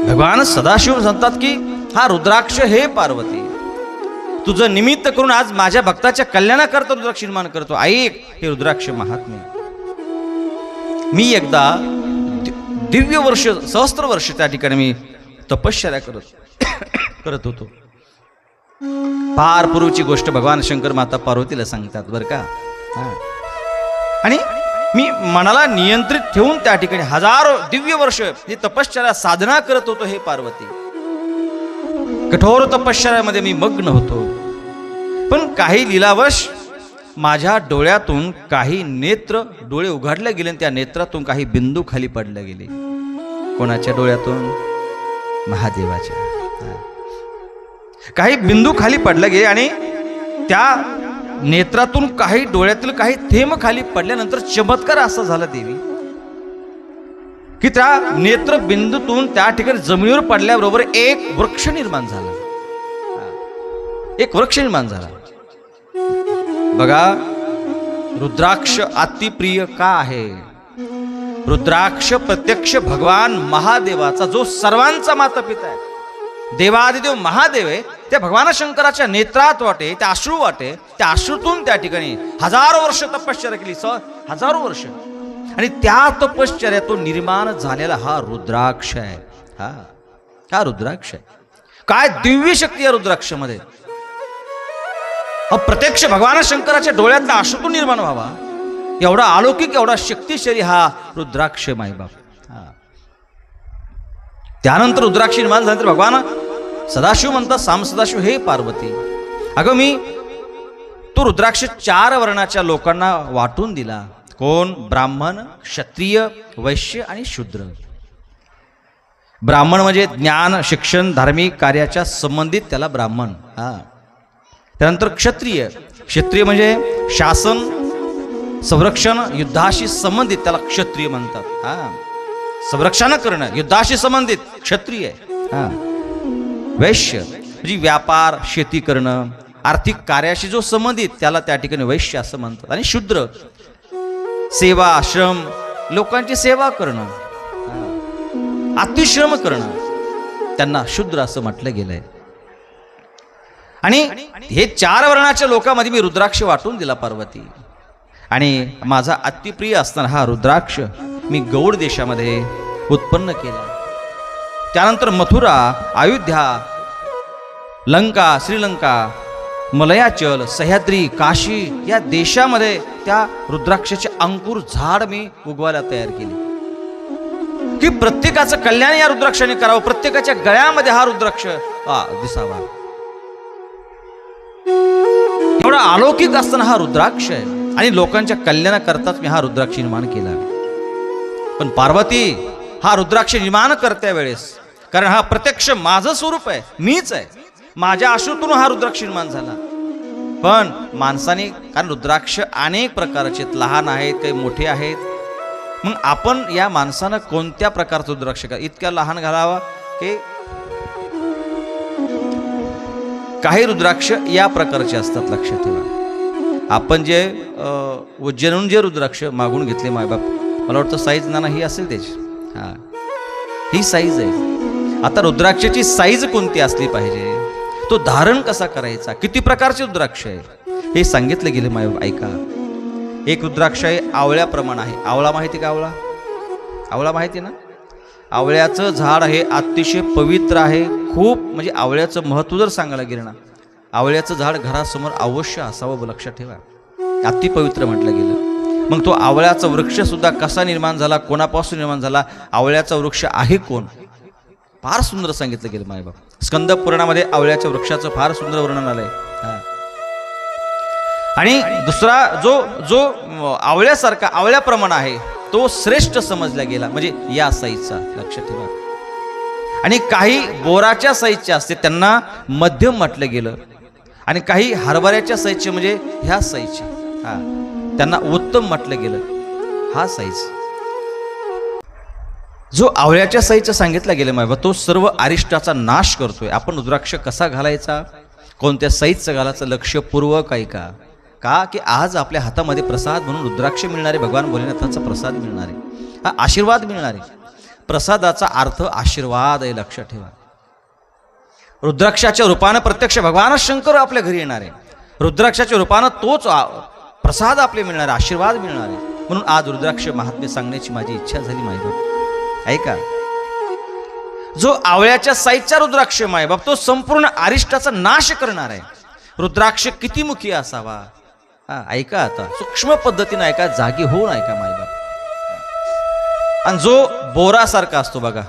भगवान सदाशिव सांगतात की हा रुद्राक्ष हे पार्वती, तुझं निमित्त करून आज माझ्या भक्ताच्या कल्याणाकरता रुद्राक्ष निर्माण करतो. ऐक हे रुद्राक्ष महात्म्य. मी एकदा दिव्य वर्ष, सहस्त्र वर्ष त्या ठिकाणी मी तपश्चर्या करत होतो. फार पूर्वीची गोष्ट भगवान शंकर माता पार्वतीला सांगतात बरं का. आणि मी मनाला नियंत्रित ठेवून त्या ठिकाणी हजारो दिव्य वर्ष ही तपश्चर्या साधना करत होतो. हे पार्वती, कठोर तपश्चर्यामध्ये मी मग्न होतो. पण काही लीलावश माझ्या डोळ्यातून काही नेत्र, डोळे उघडले गेले आणि त्या नेत्रातून काही बिंदू खाली पडले गेले. कोणाच्या डोळ्यातून? महादेवाच्या. काही बिंदू खाली पडले गेले आणि त्या नेत्रातून काही डोळ्यातील काही थेंब खाली पडल्यानंतर चमत्कार असा झाला देवी की त्या नेत्र बिंदूतून त्या ठिकाणी जमिनीवर पडल्याबरोबर एक वृक्ष निर्माण झाला. एक वृक्ष निर्माण झाला. बघा, रुद्राक्ष अतिप्रिय का आहे? रुद्राक्ष प्रत्यक्ष भगवान महादेवाचा, जो सर्वांचा माता पिता आहे, देवादिदेव महादेव आहे, त्या भगवान शंकराच्या नेत्रात वाटे, त्या अश्रू वाटे, त्या अश्रूतून त्या ठिकाणी हजारो वर्ष तपश्चर्या केली, हजारो वर्ष, आणि त्या तपश्चर्यातून निर्माण झालेला हा रुद्राक्ष आहे. हा रुद्राक्ष आहे. काय दिव्य शक्ती या रुद्राक्षामध्ये. प्रत्यक्ष भगवान शंकराच्या डोळ्यातला अश्रूतून निर्माण व्हावा एवढा अलौकिक, एवढा शक्तिशाली हा रुद्राक्ष माईबाप. त्यानंतर रुद्राक्ष निर्माण झाल्यानंतर भगवान सदाशिव म्हणतात, साम सदाशिव हे पार्वती, अगं मी तो रुद्राक्ष 4 वर्णाच्या लोकांना वाटून दिला. कोण? ब्राह्मण, क्षत्रिय, वैश्य आणि शूद्र. ब्राह्मण म्हणजे ज्ञान, शिक्षण, धार्मिक कार्याच्या संबंधित त्याला ब्राह्मण. त्यानंतर क्षत्रिय, क्षत्रिय म्हणजे शासन, संरक्षण, युद्धाशी संबंधित त्याला क्षत्रिय म्हणतात. संरक्षण करणं, युद्धाशी संबंधित क्षत्रिय. वैश्य म्हणजे व्यापार, शेती करणं, आर्थिक कार्याशी जो संबंधित त्याला त्या ठिकाणी वैश्य असं म्हणतात. आणि शूद्र, सेवा, श्रम, लोकांची सेवा करणं, अतिश्रम करणं, त्यांना शूद्र असं म्हटलं गेलंय. आणि हे 4 वर्णाच्या लोकांमध्ये मी रुद्राक्ष वाटून दिला पार्वती. आणि माझा अतिप्रिय असताना हा रुद्राक्ष मी गौड देशामध्ये उत्पन्न केला. त्यानंतर मथुरा, अयोध्या, लंका, श्रीलंका, मलयाचल, सह्याद्री, काशी या देशामध्ये त्या रुद्राक्षाचे अंकुर झाड मी उगवायला तयार केले की प्रत्येकाचं कल्याण या रुद्राक्षाने करावं, प्रत्येकाच्या गळ्यामध्ये हा रुद्राक्ष दिसावा. एवढा अलौकिक असताना हा रुद्राक्ष आहे आणि लोकांच्या कल्याणाकरताच मी हा रुद्राक्ष निर्माण केला. पण पार्वती, हा रुद्राक्ष निर्माण करत्या वेळेस, कारण हा प्रत्यक्ष माझं स्वरूप आहे, मीच आहे, माझ्या अश्रूतून हा रुद्राक्ष निर्माण झाला. पण माणसाने, कारण रुद्राक्ष अनेक प्रकारचे, लहान आहेत, काही मोठे आहेत, मग आपण या माणसानं कोणत्या प्रकारचं रुद्राक्ष इतक्या लहान घालावा की काही रुद्राक्ष या प्रकारचे असतात. लक्षात ठेवा. आपण जे उज्जैनहून जे रुद्राक्ष मागून घेतले मायबाप, मला वाटतं साईज नाना ही असेल त्याची. ही साईज आहे. आता रुद्राक्षाची साईज कोणती असली पाहिजे, तो धारण कसा करायचा, किती प्रकारचे रुद्राक्ष आहे हे सांगितलं गेलं मायबाप. ऐका, एक रुद्राक्ष आहे आवळ्याप्रमाणे आहे. आवळा माहिती का? आवळा माहिती ना? आवळ्याचं झाड हे अतिशय पवित्र आहे. खूप म्हणजे आवळ्याचं महत्त्व जर सांगायला गेलं ना, आवळ्याचं झाड घरासमोर अवश्य असावं. लक्षात ठेवा, अति पवित्र म्हटलं गेलं. मग तो आवळ्याचा वृक्ष सुद्धा कसा निर्माण झाला, कोणापासून निर्माण झाला, आवळ्याचा वृक्ष आहे कोण, फार सुंदर सांगितलं गेलं मायबाप. स्कंद पुराणामध्ये आवळ्याच्या वृक्षाचं फार सुंदर वर्णन आलंय. आणि दुसरा जो आवळ्यासारखा, आवळ्याप्रमाणे आहे, तो श्रेष्ठ समजला गेला, म्हणजे या साईजचा. लक्षात ठेवा. आणि काही बोराच्या साईजचे असते, त्यांना मध्यम म्हटलं गेलं. आणि काही हरभऱ्याच्या साईजचे म्हणजे ह्या साईजचे, त्यांना उत्तम म्हटलं गेलं. हा साईज जो आवळ्याच्या साईजचा सांगितला गेला मायबा, तो सर्व अरिष्टाचा नाश करतोय. आपण रुद्राक्ष कसा घालायचा, कोणत्या साईजचा घालायचं, लक्षपूर्वक ऐका. का की आज आपल्या हातामध्ये प्रसाद म्हणून रुद्राक्ष मिळणारे, भगवान भोलेनाथांचा प्रसाद मिळणारे, हा आशीर्वाद मिळणारे. प्रसादाचा अर्थ आशीर्वाद आहे, लक्षात ठेवा. रुद्राक्षाच्या रूपानं प्रत्यक्ष भगवान शंकर आपल्या घरी येणार आहे. रुद्राक्षाच्या रूपानं तोच प्रसाद आपले मिळणार, आशीर्वाद मिळणार आहे. म्हणून आज रुद्राक्ष महात्म्य सांगण्याची माझी इच्छा झाली मायबाप. ऐका, जो आवळ्याच्या साईजचा रुद्राक्ष मायबाप तो संपूर्ण अरिष्टाचा नाश करणार आहे. रुद्राक्ष किती मुखी असावा, ऐका आता सूक्ष्म पद्धतीने ऐका, जागी होऊन ऐका मायबाप. आणि जो बोरासारखा असतो बघा,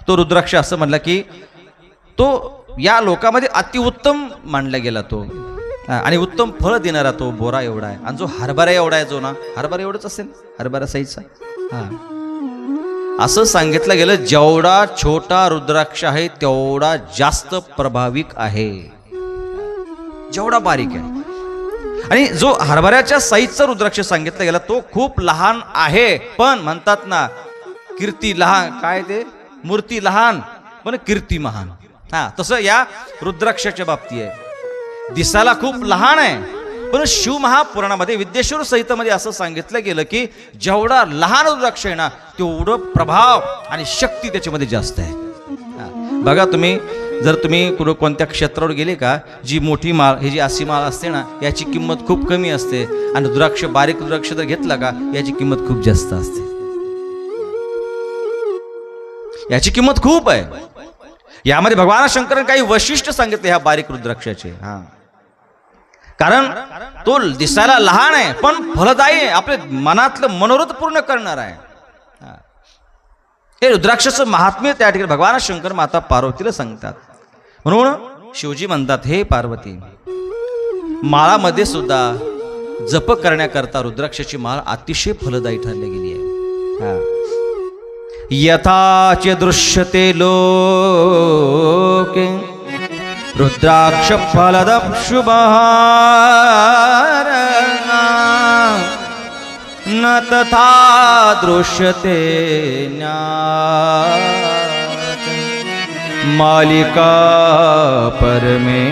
तो रुद्राक्ष असं म्हणला की तो या लोकामध्ये अतिउत्तम मानला गेला तो, आणि उत्तम फळ देणारा तो बोरा एवढा आहे. आणि जो हरभरा एवढा आहे, जो ना हरभरा एवढंच असेल, हरभरा साईजचा. असं सांगितलं गेलं जेवढा छोटा रुद्राक्ष आहे तेवढा जास्त प्रभाविक आहे, जेवढा बारीक आहे. आणि जो हरभऱ्याच्या साईजचा रुद्राक्ष सांगितला गेला तो खूप लहान आहे, पण म्हणतात ना कीर्ती लहान, काय ते मूर्ती लहान पण कीर्ती महान. तसं या रुद्राक्षाच्या बाबतीत आहे. दिसायला खूप लहान आहे, पण शिवमहापुराणामध्ये विद्येश्वर संहितेमध्ये असं सांगितलं गेलं की जेवढा लहान रुद्राक्ष आहे ना तेवढं प्रभाव आणि शक्ती त्याच्यामध्ये जास्त आहे. बघा तुम्ही, जर तुम्ही कोणत्या क्षेत्रावर गेले का, जी मोठी माळ, ही जी अशी माळ असते ना, याची किंमत खूप कमी असते. आणि रुद्राक्ष, बारीक रुद्राक्ष जर घेतला का, याची किंमत खूप जास्त असते. याची किंमत खूप आहे. यामध्ये भगवान शंकरांनी काही वैशिष्ट्य सांगितले ह्या बारीक रुद्राक्षाचे. कारण तो दिसायला लहान आहे पण फलदायी आहे, आपले मनातलं मनोरथ पूर्ण करणार आहे. हे रुद्राक्षाचं महात्म्य त्या ठिकाणी भगवान शंकर माता पार्वतीला सांगतात. म्हणून शिवजी म्हणतात, हे पार्वती, माळामध्ये सुद्धा जप करण्याकरता रुद्राक्षाची माळ अतिशय फलदायी ठरली गेली आहे. यथाच दृश्यते लोके रुद्राक्ष फलदं शुभहार न तथा दृश्यते न्यात मालिका परमेश्वर.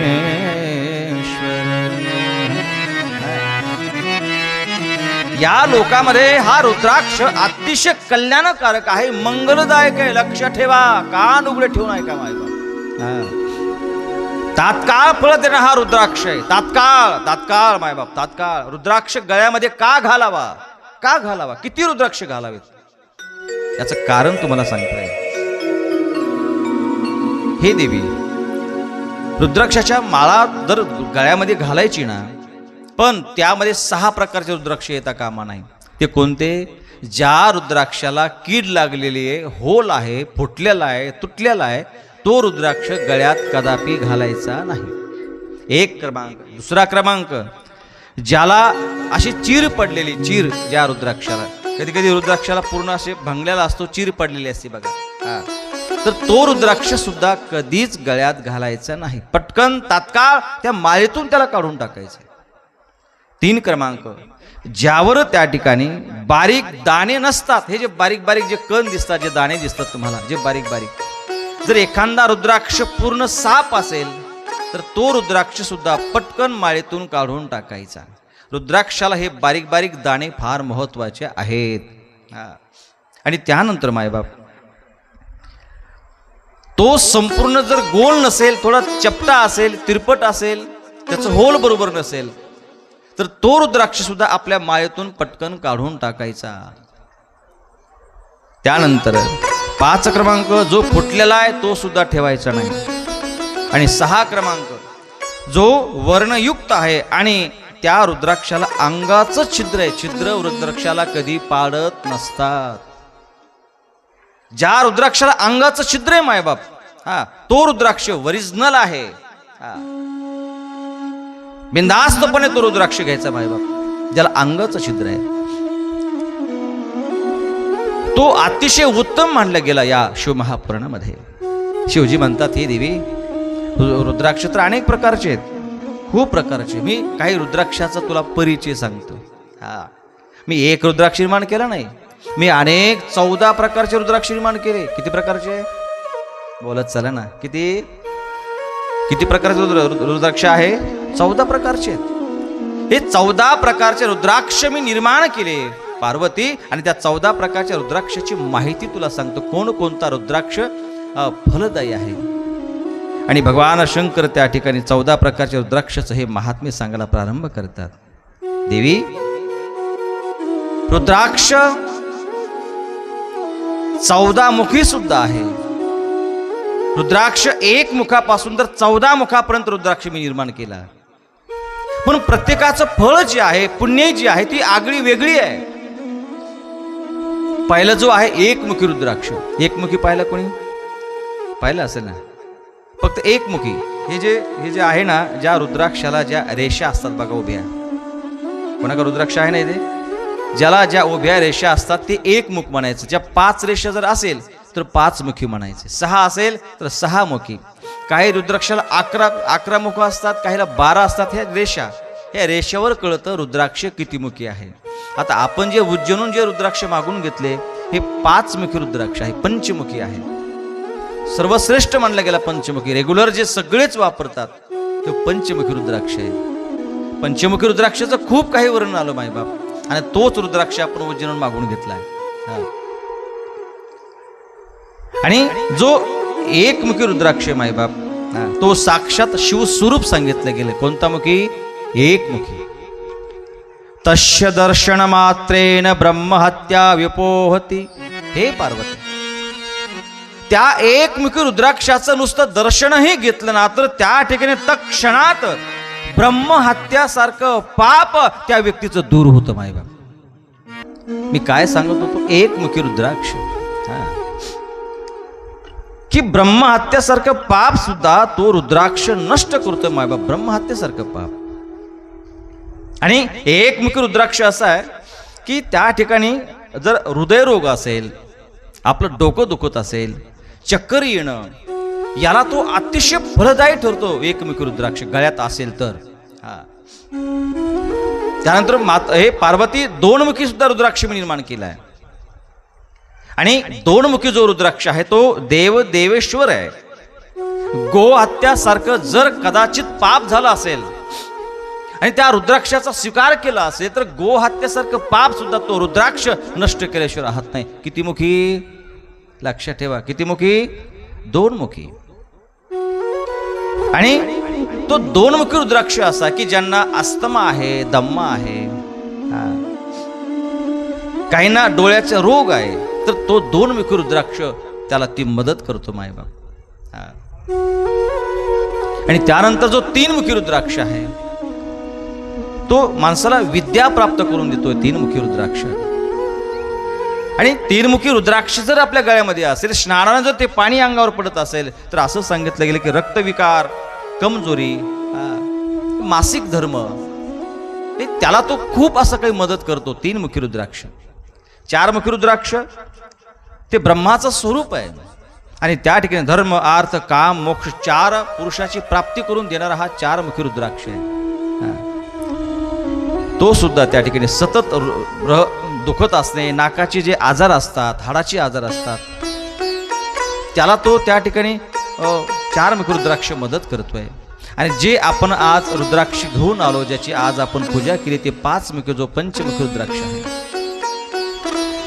या लोकामध्ये हा रुद्राक्ष अतिशय कल्याणकारक आहे, मंगलदायक आहे. लक्ष ठेवा, कान उघडे ठेवून ऐका मायबाप. तात्काळ फळ देणं हा रुद्राक्ष आहे. तात्काळ मायबाप, तात्काळ. रुद्राक्ष गळ्यामध्ये का घालावा, का घालावा, किती रुद्राक्ष घालावेत, याचं कारण तुम्हाला सांगतोय. हे देवी, रुद्राक्षाच्या माळा जर गळ्यामध्ये घालायची ना, पण त्यामध्ये 6 प्रकारचे रुद्राक्ष येता कामा नाही. ते कोणते? ज्या रुद्राक्षाला कीड लागलेली आहे, होल आहे, फुटलेला आहे, तुटलेला आहे, तो रुद्राक्ष गळ्यात कदापि घालायचा नाही. 1 क्रमांक. दुसरा क्रमांक, ज्याला अशी चीर पडलेली, चीर ज्या रुद्राक्षाला, कधी कधी रुद्राक्षाला पूर्ण असे भंगलेला असतो, चीर पडलेली असते बघा, तर तो रुद्राक्ष सुद्धा कधीच गळ्यात घालायचा नाही. पटकन तात्काळ त्या माळेतून त्याला काढून टाकायचं. 3 क्रमांक, ज्यावर त्या ठिकाणी बारीक दाणे नसतात. हे जे बारीक बारीक जे कण दिसतात, जे दाणे दिसतात तुम्हाला, जे बारीक बारीक, जर एखादा रुद्राक्ष पूर्ण साफ असेल तर तो रुद्राक्ष सुद्धा पटकन माळेतून काढून टाकायचा. रुद्राक्षाला हे बारीक बारीक दाणे फार महत्वाचे आहेत. आणि त्यानंतर मायबाप, तो संपूर्ण जर गोल नसेल, थोडा चपटा असेल, तिरपट असेल, त्याचं होल बरोबर नसेल, तर तो रुद्राक्ष सुद्धा आपल्या माळेतून पटकन काढून टाकायचा. त्यानंतर 5 क्रमांक, जो फुटलेला आहे तो सुद्धा ठेवायचा नाही. आणि 6 क्रमांक, जो वर्णयुक्त आहे आणि त्या रुद्राक्षाला अंगाचं छिद्र आहे, छिद्र रुद्राक्षाला कधी पाडत नसतात. ज्या रुद्राक्षाला अंगाचं छिद्र आहे मायबाप, तो रुद्राक्ष ओरिजिनल आहे. बिनधास्तपणे तो रुद्राक्ष घ्यायचा मायबाप, ज्याला अंगाचं छिद्र आहे. तो अतिशय उत्तम मानला गेला या शिवमहापुराणामध्ये. शिवजी म्हणतात, हे देवी, रुद्राक्ष तर अनेक प्रकारचे आहेत, खूप प्रकारचे. मी काही रुद्राक्षाचा तुला परिचय सांगतो. मी एक रुद्राक्ष निर्माण केला नाही, मी अनेक 14 प्रकारचे रुद्राक्ष निर्माण केले. किती प्रकारचे बोलत चला ना, किती प्रकारचे रुद्राक्ष आहे? 14 प्रकारचे आहेत. हे 14 प्रकारचे रुद्राक्ष मी निर्माण केले. पार्वती, आणि त्या 14 प्रकारच्या रुद्राक्षाची माहिती तुला सांगतो, कोणता रुद्राक्ष फलदायी आहे. आणि भगवान शंकर त्या ठिकाणी 14 प्रकारच्या रुद्राक्षाचं हे महात्म्य सांगायला प्रारंभ करतात. देवी, रुद्राक्ष 14 मुखी सुद्धा आहे. रुद्राक्ष एक मुखापासून तर 14 मुखापर्यंत रुद्राक्ष मी निर्माण केला. पण प्रत्येकाचं फळ जे आहे, पुण्य जी आहे, ती आगळी वेगळी आहे. पहिलं जो आहे एकमुखी रुद्राक्ष, एकमुखी पाहिलं कोणी? पाहिलं असेल ना? फक्त एकमुखी. हे जे आहे ना, ज्या रुद्राक्षाला ज्या रेषा असतात बघा उभ्या, कोणाका रुद्राक्ष आहे ना इथे, ज्याला ज्या उभ्या रेषा असतात ते एकमुख म्हणायचं. ज्या 5 रेषा जर असेल तर 5 मुखी म्हणायचे, 6 असेल तर 6 मुखी. काही रुद्राक्षाला 11 मुख असतात, काहीला 12 असतात. ह्या रेषेवर कळतं रुद्राक्ष किती मुखी आहे. आता आपण जे उज्जैनून जे रुद्राक्ष मागून घेतले हे 5 मुखी रुद्राक्ष आहे, पंचमुखी आहे. सर्वश्रेष्ठ मानला गेला पंचमुखी. रेग्युलर जे सगळेच वापरतात ते पंचमुखी रुद्राक्ष आहे. पंचमुखी रुद्राक्षाचं खूप काही वर्णन आलं मायबाप, आणि तोच रुद्राक्ष आपण उज्जैनून मागून घेतलाय. आणि जो एकमुखी रुद्राक्ष मायबाप, तो साक्षात शिवस्वरूप सांगितलं गेलं. कोणता मुखी? एकमुखी. तस्य दर्शन मात्रेन ब्रह्महत्या विपोहती. हे पार्वती, त्या एकमुखी रुद्राक्षाचं नुसतं दर्शनही घेतलं ना तर त्या ठिकाणी तत्क्षणात ब्रह्महत्यासारखं पाप त्या व्यक्तीचं दूर होतं मायबाप. मी काय सांगत होतो? एकमुखी रुद्राक्ष की ब्रह्महत्यासारखं पाप सुद्धा तो रुद्राक्ष नष्ट करतोय मायबाप, ब्रह्महत्यासारखं पाप. आणि एकमुखी रुद्राक्ष असा आहे की त्या ठिकाणी जर हृदयरोग असेल, आपलं डोकं दुखत असेल, चक्कर येणं, याला तो अतिशय फलदायी ठरतो एकमुखी रुद्राक्ष गळ्यात असेल तर. त्यानंतर हे पार्वती 2 मुखी सुद्धा रुद्राक्ष मी निर्माण केला आहे. आणि 2 मुखी जो रुद्राक्ष आहे तो देवेश्वर आहे. गो हत्यासारखं जर कदाचित पाप झालं असेल आणि त्या रुद्राक्षाचा स्वीकार केला असेल तर गो हत्यासारखं पाप सुद्धा तो रुद्राक्ष नष्ट केल्याशिवाय राहत नाही. किती मुखी? लक्षात ठेवा, किती मुखी? 2 मुखी. आणि तो 2 मुखी रुद्राक्ष असा की ज्यांना अस्थमा आहे, दम्मा आहे, काहींना डोळ्याचा रोग आहे, तर तो 2 मुखी रुद्राक्ष त्याला ती मदत करतो मायबाप. आणि त्यानंतर जो 3 मुखी रुद्राक्ष आहे तो माणसाला विद्या प्राप्त करून देतोय. 3 मुखी रुद्राक्ष. आणि 3 मुखी रुद्राक्ष जर आपल्या गळ्यामध्ये असेल, स्नानानं जर ते पाणी अंगावर पडत असेल तर असं सांगितलं गेलं की रक्तविकार, कमजोरी, मासिक धर्म, त्याला तो खूप असं काही मदत करतो 3 मुखी रुद्राक्ष. 4 मुखी रुद्राक्ष ते ब्रह्माचं स्वरूप आहे आणि त्या ठिकाणी धर्म, अर्थ, काम, मोक्ष 4 पुरुषाची प्राप्ती करून देणारा हा 4 मुखी रुद्राक्ष आहे. तो सुद्धा त्या ठिकाणी सतत दुखत असणे, नाकाचे जे आजार असतात, हाडाचे आजार असतात, त्याला तो त्या ठिकाणी 4 मुखी रुद्राक्ष मदत करतोय. आणि जे आपण आज रुद्राक्ष घेऊन आलो, ज्याची आज आपण पूजा केली, ते 5 मुखी जो पंचमुखी रुद्राक्ष आहे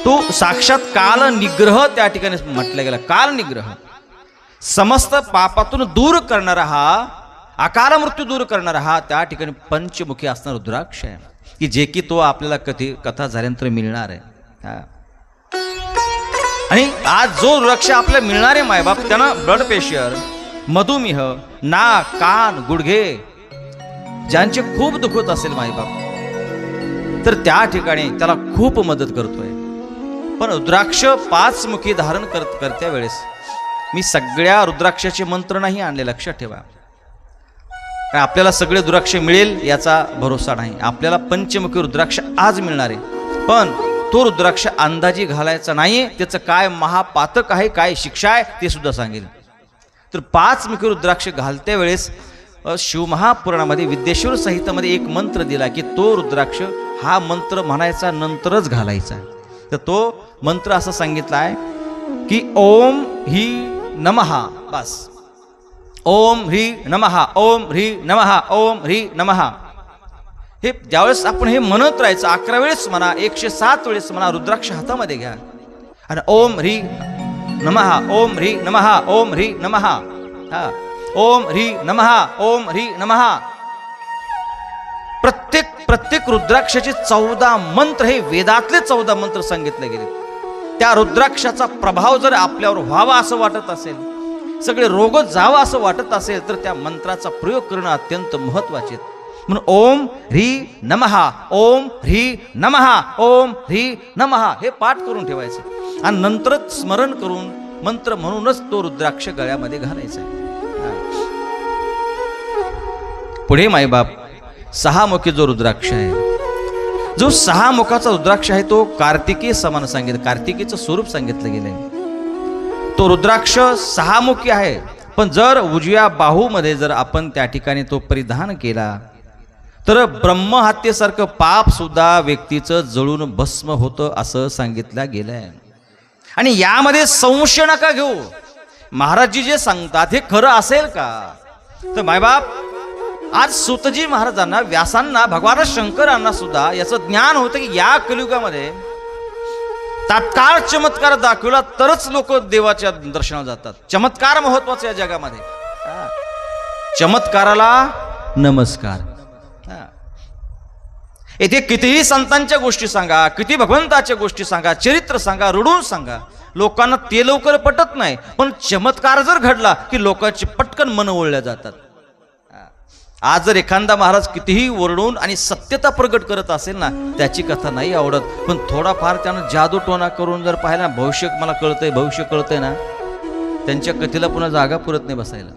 तो साक्षात काल निग्रह त्या ठिकाणी म्हटलं गेलं. काल निग्रह, समस्त पापातून दूर करणारा हा, अकाल मृत्यू दूर करणारा हा त्या ठिकाणी पंचमुखी असणारा रुद्राक्ष आहे की जे की तो आपल्याला कथा झाल्यानंतर मिळणार आहे. आणि आज जो रुद्राक्ष आपल्याला मिळणार आहे मायबाप, त्यांना ब्लड प्रेशर, मधुमेह, नाक, कान, गुडघे ज्यांचे खूप दुखत असेल मायबाप, तर त्या ठिकाणी त्याला खूप मदत करतोय. पण रुद्राक्ष 5 मुखी धारण करत्या वेळेस मी सगळ्या रुद्राक्षाचे मंत्र नाही आणले, लक्षात ठेवा. कारण आपल्याला सगळे रुद्राक्ष मिळेल याचा भरोसा नाही. आपल्याला पंचमुखी रुद्राक्ष आज मिळणार आहे, पण तो रुद्राक्ष अंदाजी घालायचा नाहीये. त्याचं काय महापातक आहे, काय शिक्षा आहे ते सुद्धा सांगेल. तर 5 मुखी रुद्राक्ष घालत्या वेळेस शिवमहापुराणामध्ये विद्येश्वर संहितामध्ये एक मंत्र दिला की तो रुद्राक्ष हा मंत्र म्हणायचा नंतरच घालायचा. तर तो मंत्र असं सांगितला आहे की ओम हि नमः, बस. ओम ह्री नमः, ओम ह्री नमः, ओम ह्री नमः. हे ज्यावेळेस आपण हे म्हणत राहायचं 11 वेळेस म्हणा, 107 वेळेस म्हणा, रुद्राक्ष हातामध्ये घ्या आणि ओम ह्री नमः, ओम ह्री नमः, ओम ह्री नमः, हा ओम ह्री नमः, ओम ह्री नमः. प्रत्येक रुद्राक्षाचे 14 मंत्र हे वेदातले 14 मंत्र सांगितले गेले. त्या रुद्राक्षाचा प्रभाव जर आपल्यावर व्हावा असं वाटत असेल, सगळे रोग जावं असं वाटत असेल, तर त्या मंत्राचा प्रयोग करणं अत्यंत महत्वाचे. म्हणून ओम ह्री नमः, ओम ह्री नमः, ओम ह्री नमः हे पाठ करून ठेवायचं आणि नंतरच स्मरण करून मंत्र म्हणूनच तो रुद्राक्ष गळ्यामध्ये घालायचा. पुढे मायबाप 6 मुखी जो रुद्राक्ष आहे, जो 6 मुखाचा रुद्राक्ष आहे तो कार्तिकी समान सांगितलं, कार्तिकीचं स्वरूप सांगितलं गेलंय. तो रुद्राक्ष 6 मुखी आहे, पण जर उजव्या बाहूमध्ये जर आपण त्या ठिकाणी तो परिधान केला तर ब्रह्महत्येसारखं पाप सुद्धा व्यक्तीचं जळून भस्म होतं असं सांगितलं गेलंय. आणि यामध्ये संशय नका घेऊ. महाराजजी जे सांगतात हे खरं असेल का? तर मायबाप आज सुतजी महाराजांना, व्यासांना, भगवान शंकरांना सुद्धा याचं ज्ञान होतं की या कलियुगामध्ये तात्काळ चमत्कार दाखवला तरच लोक देवाच्या दर्शनाला जातात. चमत्कार महत्वाचा या जगामध्ये. चमत्काराला नमस्कार. येथे कितीही संतांच्या गोष्टी सांगा, किती भगवंताच्या गोष्टी सांगा, चरित्र सांगा, रडून सांगा, लोकांना ते लवकर पटत नाही. पण चमत्कार जर घडला की लोकांचे पटकन मन ओळल्या जातात. आज जर एखादा महाराज कितीही ओरडून आणि सत्यता प्रगट करत असेल ना, त्याची कथा नाही आवडत, पण थोडाफार त्यानं जादू टोना करून जर पाहिला, भविष्य मला कळतंय, भविष्य कळतंय ना, त्यांच्या कथेला पुन्हा जागा पुरत नाही बसायला.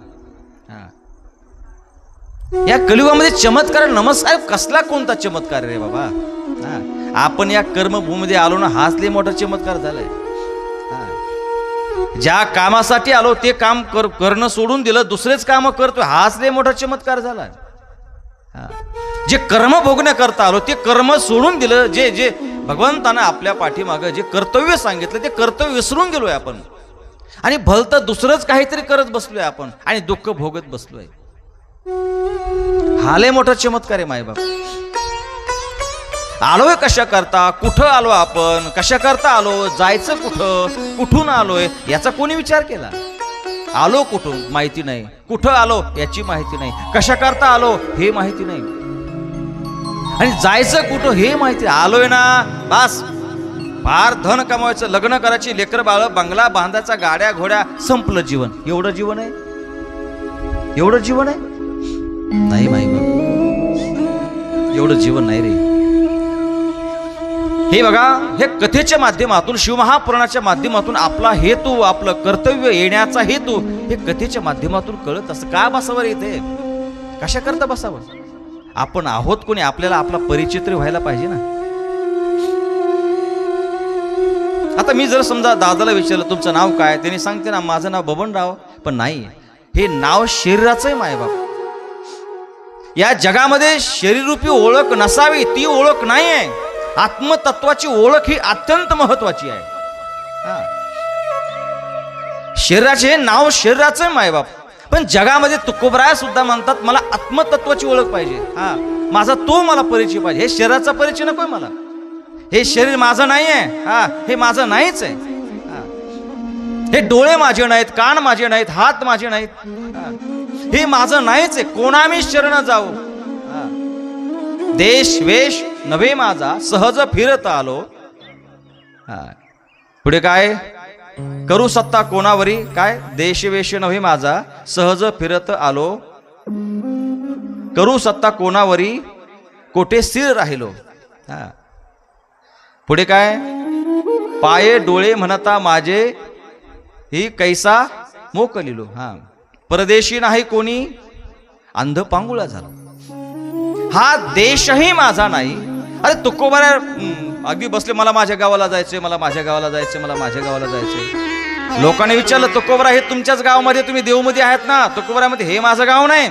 या कलियुगामध्ये चमत्कार नमस्कार कसला, कोणता चमत्कार रे बाबा? आपण या कर्मभूमीमध्ये आलो ना, हाच लय मोठा चमत्कार झालाय. ज्या कामासाठी आलो ते काम करणं सोडून दिलं, दुसरेच काम करतोय, हाच लय मोठा चमत्कार झाला. जे कर्म भोगण्याकरता आलो ते कर्म सोडून दिलं, जे भगवंतानं आपल्या पाठीमागं जे कर्तव्य सांगितलं ते कर्तव्य विसरून गेलोय आपण आणि भलतं दुसरंच काहीतरी करत बसलोय आपण आणि दुःख भोगत बसलोय. हा लय मोठा चमत्कार आहे मायबाप. आलोय कशा करता, कुठं आलो आपण, कशा करता आलो, जायचं कुठं, कुठून आलोय याचा कोणी विचार केला? आलो कुठून माहिती नाही, कुठं आलो याची माहिती नाही, कशा करता आलो हे माहिती नाही, आणि जायचं कुठं हे माहिती. आलोय ना बस, फार धन कमवायचं, लग्न करायची, लेकर बाळ, बंगला बांधायचा, गाड्या घोड्या, संपलं जीवन. एवढं जीवन आहे? एवढं जीवन आहे? नाही माहिती, एवढं जीवन नाही रे. हे बघा, हे कथेच्या माध्यमातून, शिवमहापुराणाच्या माध्यमातून आपला हेतू, आपलं कर्तव्य, येण्याचा हेतू हे कथेच्या माध्यमातून कळत असतं. का बसावर येते, कशा करता बसावं? आपण आहोत कोणी, आपल्याला आपला परिचय तरी व्हायला पाहिजे ना. आता मी जर समजा दादाला विचारलं तुमचं नाव काय, त्यांनी सांगते ना माझं नाव बबनराव, पण नाही, हे नाव शरीराचं आहे मायबाप. या जगामध्ये शरीररूपी ओळख नसावी, ती ओळख नाही आहे. आत्मतत्वाची ओळख ही अत्यंत महत्वाची आहे. शरीराचे हे नाव शरीराचं आहे मायबाप, पण जगामध्ये तुकोबराय सुद्धा म्हणतात मला आत्मतत्वाची ओळख पाहिजे. माझा तो मला परिचय पाहिजे. हे शरीराचा परिचय नकोय मला. हे शरीर माझं नाही आहे, हे माझं नाहीच आहे. हे डोळे माझे नाहीत, कान माझे नाहीत, हात माझे नाहीत, हे माझं नाहीच आहे. कोणा मी शरण जाऊ, देश वेश नव्हे माझा, सहज फिरत आलो. पुढे काय, करू सत्ता कोणावरी, काय, देश वेश नव्हे माझा, सहज फिरत आलो. करू सत्ता कोणावरी, कोठे स्थिर राहिलो. पुढे काय, पाये डोळे म्हणता माझे, ही कैसा मोकलिलो. परदेशी नाही कोणी, अंध पांगुळा झाला. हा देशही माझा नाही. अरे तुकोबारा अगदी बसले, मला माझ्या गावाला जायचंय, मला माझ्या गावाला जायचंय, मला माझ्या गावाला जायचंय. लोकांनी विचारलं तुकोबारा हे तुमच्याच गावामध्ये, तुम्ही देवमध्ये आहेत ना, तुकोबारामध्ये, हे माझं गाव नाही,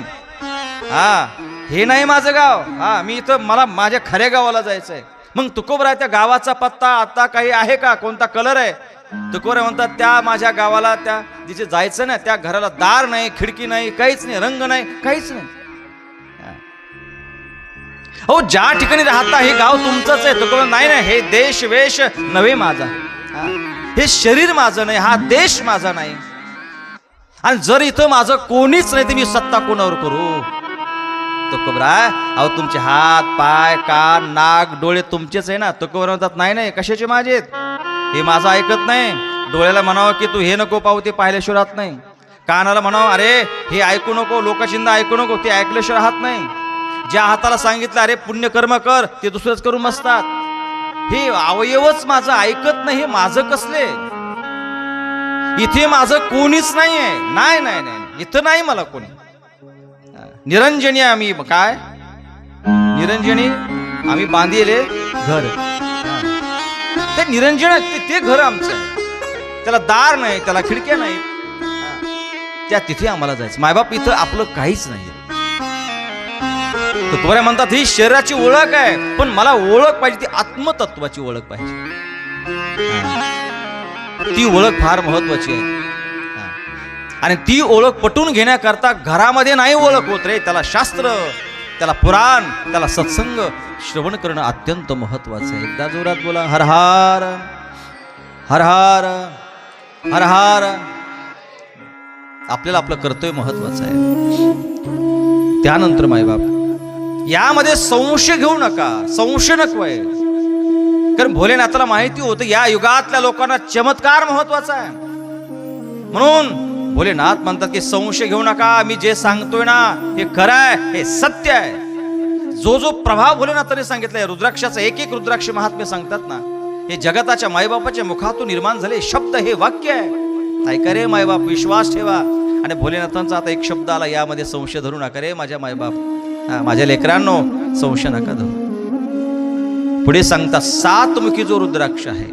हे नाही माझं गाव, मी इथं, मला माझ्या खऱ्या गावाला जायचंय. मग तुकोबारा त्या गावाचा पत्ता आता काही आहे का, कोणता कलर आहे? तुकोबारा म्हणतात त्या माझ्या गावाला, त्या जिथे जायचं ना त्या घराला दार नाही, खिडकी नाही, काहीच नाही, रंग नाही, काहीच नाही. हो ज्या ठिकाणी राहता हे गाव तुमचंच आहे. तो नाही नाही, हे देश वेश नव्हे माझा, हे शरीर माझं नाही, हा देश माझा नाही. आणि जर इथं माझं कोणीच नाही तर मी सत्ता कोणावर करू. तुकोबरा, अहो तुमचे हात पाय कान नाक डोळे तुमचेच आहे ना. तुकोबर म्हणतात नाही नाही, कशाचे माझे आहेत, हे माझं ऐकत नाही. डोळ्याला म्हणावं की तू हे नको पाहू, ते पाहिल्याशिवाय राहत नाही. कानाला म्हणावं अरे हे ऐकू नको, लोकचिंता ऐकू नको, ते ऐकल्याशिवाय राहत नाही. ज्या हाताला सांगितलं अरे पुण्यकर्म कर, ते दुसरंच करून बसतात. हे अवयवच माझं ऐकत नाही, हे माझं कसले. इथे माझं कोणीच नाहीये. नाही नाही नाही, इथं नाही मला कोणी. निरंजनी आम्ही, काय निरंजनी आम्ही बांधिले घर. ते निरंजन ते घर आमचं आहे. त्याला दार नाही, त्याला खिडक्या नाही. त्या तिथे आम्हाला जायचं. मायबाप इथं आपलं काहीच नाही. तुकोबरा म्हणतात ही शरीराची ओळख आहे, पण मला ओळख पाहिजे ती आत्मतत्वाची ओळख पाहिजे. ती ओळख फार महत्वाची आहे. आणि ती ओळख पटवून घेण्याकरता घरामध्ये नाही ओळख होत रे. त्याला शास्त्र, त्याला पुराण, त्याला सत्संग श्रवण करणं अत्यंत महत्वाचं आहे. एकदा जोरात बोला हर हर हर हर हर हर. आपल्याला आपलं कर्तव्य महत्वाचं आहे. त्यानंतर मायबाप यामध्ये संशय घेऊ नका, संशय नको आहे. कारण भोलेनाथाला माहिती होतं या युगातल्या लोकांना चमत्कार महत्वाचा आहे. म्हणून भोलेनाथ म्हणतात की संशय घेऊ नका, मी जे सांगतोय ना हे खरं आहे, हे सत्य आहे. जो जो प्रभाव भोलेनाथाने सांगितलाय, रुद्राक्षाचा एक एक रुद्राक्ष महात्म्य सांगतात ना, हे जगताच्या मायबापाच्या मुखातून निर्माण झाले शब्द, हे वाक्य आहे. ऐका रे मायबाप, विश्वास ठेवा. आणि भोलेनाथांचा आता एक शब्द आला, यामध्ये संशय धरू नका रे माझ्या मायबाप, माझ्या लेकरांनो संशय नका धरू. पुढे सांगतात 7 मुखी जो रुद्राक्ष आहे,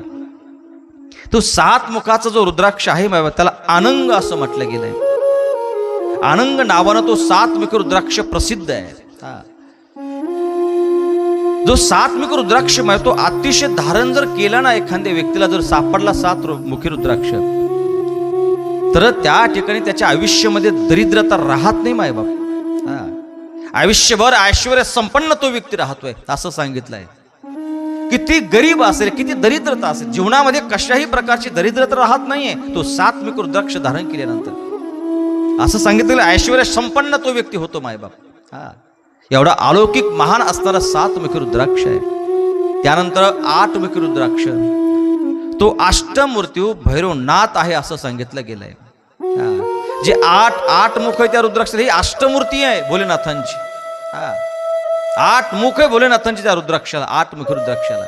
तो 7 मुखाचा जो रुद्राक्ष आहे मायबाप, त्याला आनंग असं म्हटलं गेलंय. आनंग नावानं तो 7 मुखी रुद्राक्ष प्रसिद्ध आहे. जो 7 मुखी रुद्राक्ष म्हणजे तो अतिशय धारण जर केला ना, एखाद्या व्यक्तीला जर सापडला 7 मुखी रुद्राक्ष, तर त्या ठिकाणी त्याच्या आयुष्यामध्ये दरिद्रता राहत नाही मायबाप. आयुष्यभर ऐश्वर्य संपन्न तो व्यक्ती राहतोय असं सांगितलंय. किती गरीब असेल, किती दरिद्रता असेल, जीवनामध्ये कशाही प्रकारची दरिद्रता राहत नाहीये तो 7 मुखी रुद्राक्ष धारण केल्यानंतर. असं सांगितलेलं ऐश्वर्य संपन्न तो व्यक्ती होतो मायबाप. एवढा अलौकिक महान असणारा 7 मुखी रुद्राक्ष आहे. त्यानंतर 8 मुखी रुद्राक्ष, तो अष्टमूर्ती भैरवनाथ आहे असं सांगितलं गेलंय. जे 8 मुख आहे त्या रुद्राक्षाला ही अष्टमूर्ती आहे भोलेनाथांची. 8 मुख आहे भोलेनाथांची त्या रुद्राक्षाला, 8 मुखी रुद्राक्षाला.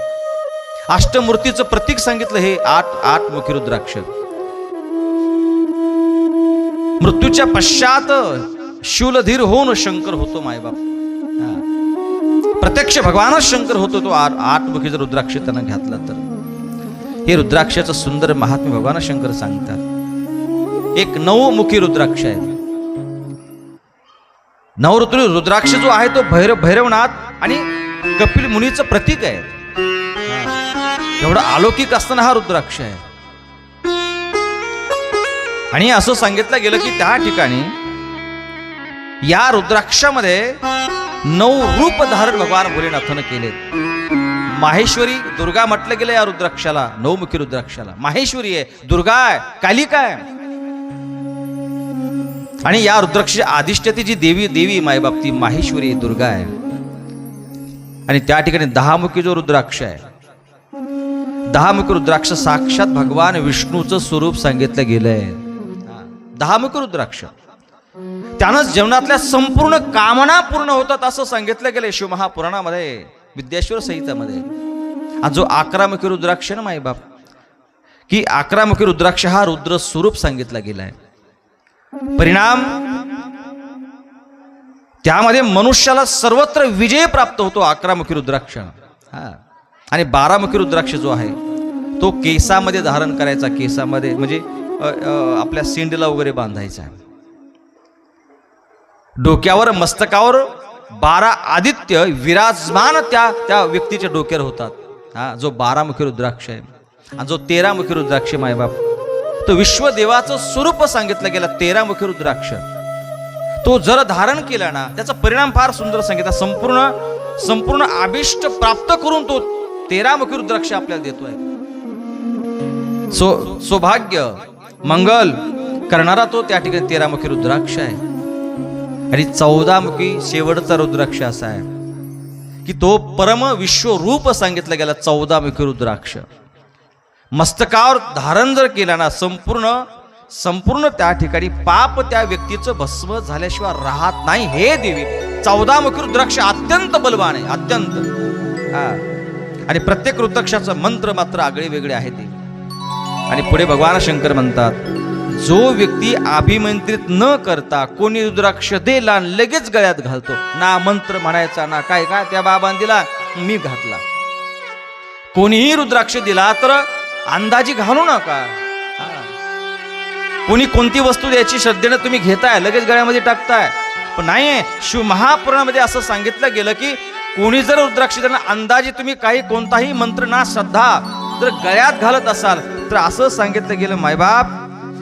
अष्टमूर्तीचं प्रतीक सांगितलं हे 8 मुखी रुद्राक्ष. मृत्यूच्या पश्चात शूलधीर होऊन शंकर होतो मायबाप. प्रत्यक्ष भगवानच शंकर होतो तो 8 मुखीचा रुद्राक्ष त्यांना घातला तर. हे रुद्राक्षाचं सुंदर महात्म्य भगवान शंकर सांगतात. एक 9 मुखी रुद्राक्ष आहे. 9 रुद्राक्ष जो आहे तो भैरवनाथ आणि कपिल मुनीचं प्रतीक आहे. एवढा अलौकिक असताना हा रुद्राक्ष आहे. आणि असं सांगितलं गेलं की त्या ठिकाणी या रुद्राक्षामध्ये 9 रूप धारण भगवान भोलेनाथानं केले. माहेश्वरी दुर्गा म्हटलं गेलं या रुद्राक्षाला, 9 मुखी रुद्राक्षाला. माहेश्वरी आहे, दुर्गा आहे, कालिका आहे. आणि या रुद्राक्षाची अधिष्ठाती जी देवी मायबाप ती माहेश्वरी दुर्गा आहे. आणि त्या ठिकाणी 10 मुखी जो रुद्राक्ष आहे, 10 मुखी रुद्राक्ष साक्षात भगवान विष्णूचं स्वरूप सांगितलं गेलंय. 10 मुखी रुद्राक्ष त्यानंच जीवनातल्या संपूर्ण कामना पूर्ण होतात असं सांगितलं गेलंय शिवमहापुराणामध्ये, विद्याश्वर संहितामध्ये. आणि जो 11 मुखी रुद्राक्ष ना मायबाप, की 11 मुखी रुद्राक्ष हा रुद्र स्वरूप सांगितला गेलाय. परिणाम त्यामध्ये मनुष्याला सर्वत्र विजय प्राप्त होतो 11 मुखी रुद्राक्ष. आणि 12 मुखी रुद्राक्ष जो आहे तो केसामध्ये धारण करायचा, केसामध्ये म्हणजे आपल्या सिंडला वगैरे बांधायचा. डोक्यावर मस्तकावर 12 आदित्य विराजमान त्या व्यक्तीच्या डोक्यावर होतात. जो 12 मुखी रुद्राक्ष आहे. आणि जो 13 मुखी रुद्राक्ष मायबाप तो विश्वदेवाचं स्वरूप सांगितलं गेलं. 13 मुखी रुद्राक्ष तो जर धारण केला ना, त्याचा परिणाम फार सुंदर सांगितला. संपूर्ण अभिष्ट प्राप्त करून तो 13 मुखी रुद्राक्ष आपल्याला देतोय. सौभाग्य मंगल करणारा तो त्या ठिकाणी 13 मुखी रुद्राक्ष आहे. आणि 14 मुखी शेवटचा रुद्राक्ष असा आहे की तो परम विश्वरूप सांगितलं गेला. 14 मुखी रुद्राक्ष मस्तकावर धारण जर केला ना, संपूर्ण त्या ठिकाणी पाप त्या व्यक्तीचं भस्म झाल्याशिवाय राहत नाही. हे देवी 14 मुखी रुद्राक्ष अत्यंत बलवान आहे, अत्यंत. आणि प्रत्येक रुद्राक्षाचा मंत्र मात्र आगळे वेगळे आहे ते. आणि पुढे भगवान शंकर म्हणतात, जो व्यक्ती अभिमंत्रित न करता कोणी रुद्राक्ष दिला लगेच गळ्यात घालतो, ना मंत्र म्हणायचा ना काय त्या बाबांनी दिला मी घातला. कोणीही रुद्राक्ष दिला तर अंदाजी घालू नका. कोणी कोणती वस्तू द्यायची श्रद्धेने तुम्ही घेताय, लगेच गळ्यामध्ये टाकताय. पण नाही, शिव महापुराणामध्ये असं सांगितलं गेलं की कोणी जर रुद्राक्ष देणं अंदाजे तुम्ही कोणताही मंत्र ना श्रद्धा जर गळ्यात घालत असाल तर असं सांगितलं गेलं मायबाप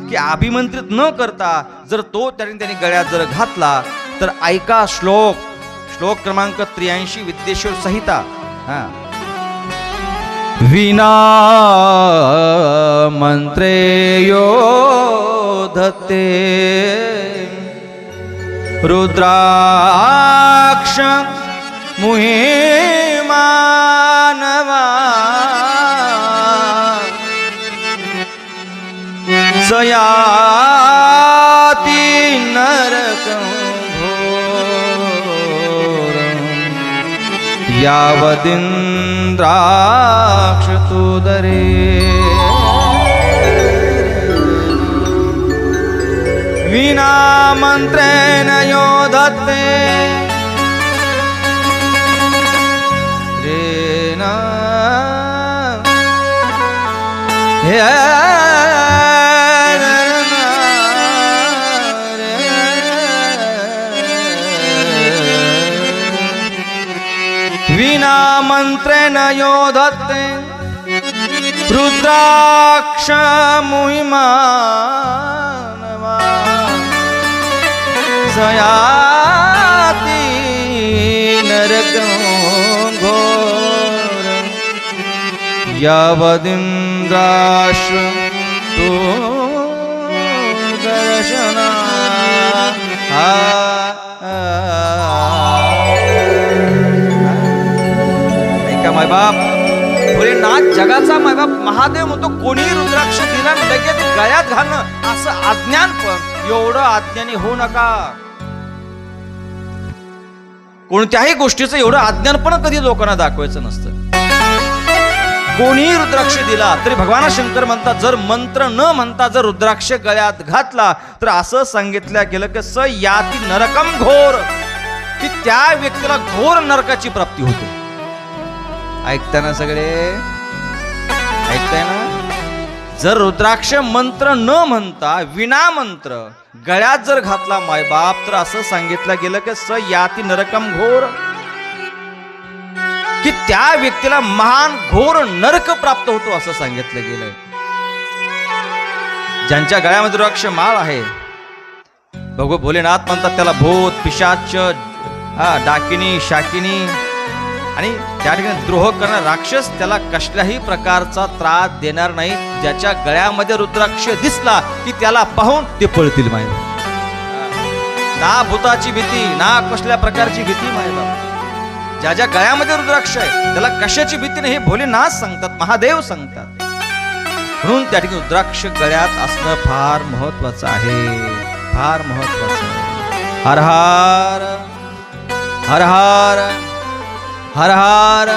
की अभिमंत्रित न करता जर तो त्यांनी गळ्यात जर घातला तर ऐका श्लोक क्रमांक 83 विद्येश्वर संहिता. विना मंत्रे योधते रुद्राक्ष मुहे मानवा सयाति नरकं घोरं यावदिन्द्राक्ष तुदरे विना मंत्रेण योधते रेना विना मंत्रेण योधते रुद्राक्ष मुहिमानवा सयाति नरकं घोरं यावदिन्द्राक्ष दर्शना. मायबाप भोलेनाथ जगाचा मायबाप महादेव म्हणतो कोणीही रुद्राक्ष दिला लगेच गळ्यात घालणं असं अज्ञान, पण एवढं अज्ञानी होऊ नका. कोणत्याही गोष्टीचं एवढं अज्ञानपण कधी लोकांना दाखवायचं नसतं. कोणीही रुद्राक्ष दिला तरी भगवान शंकर म्हणतात जर मंत्र न म्हणता जर रुद्राक्ष गळ्यात घातला तर असं सांगितलं गेलं की स याती नरकम घोर, की त्या व्यक्तीला घोर नरकाची प्राप्ती होते. ऐकताना सगळे ऐकताय ना? जर रुद्राक्ष मंत्र न म्हणता विना मंत्र गळ्यात जर घातला मायबाप तर असं सांगितलं गेलं की स याती नरकम घोर, की त्या व्यक्तीला महान घोर नरक प्राप्त होतो असं सांगितलं गेलंय. ज्यांच्या गळ्यामध्ये रुद्राक्ष माळ आहे, भगवान भोलेनाथ म्हणतात त्याला भूत पिशाच डाकिनी शाकिनी आणि त्या ठिकाणी द्रोह करणारा राक्षस त्याला कसल्याही प्रकारचा त्रास देणार नाही. ज्याच्या गळ्यामध्ये रुद्राक्ष दिसला की त्याला पाहून ते पळतील माय. ना भूताची भीती ना कसल्या प्रकारची भीती मायबाप. ज्याच्या गळ्यामध्ये रुद्राक्ष आहे त्याला कशाची भीती नाही हे भोलेनाथ सांगतात, महादेव सांगतात. म्हणून त्या ठिकाणी रुद्राक्ष गळ्यात असणं फार महत्वाचं आहे, फार महत्वाचं आहे. हर हर हर हर हर हर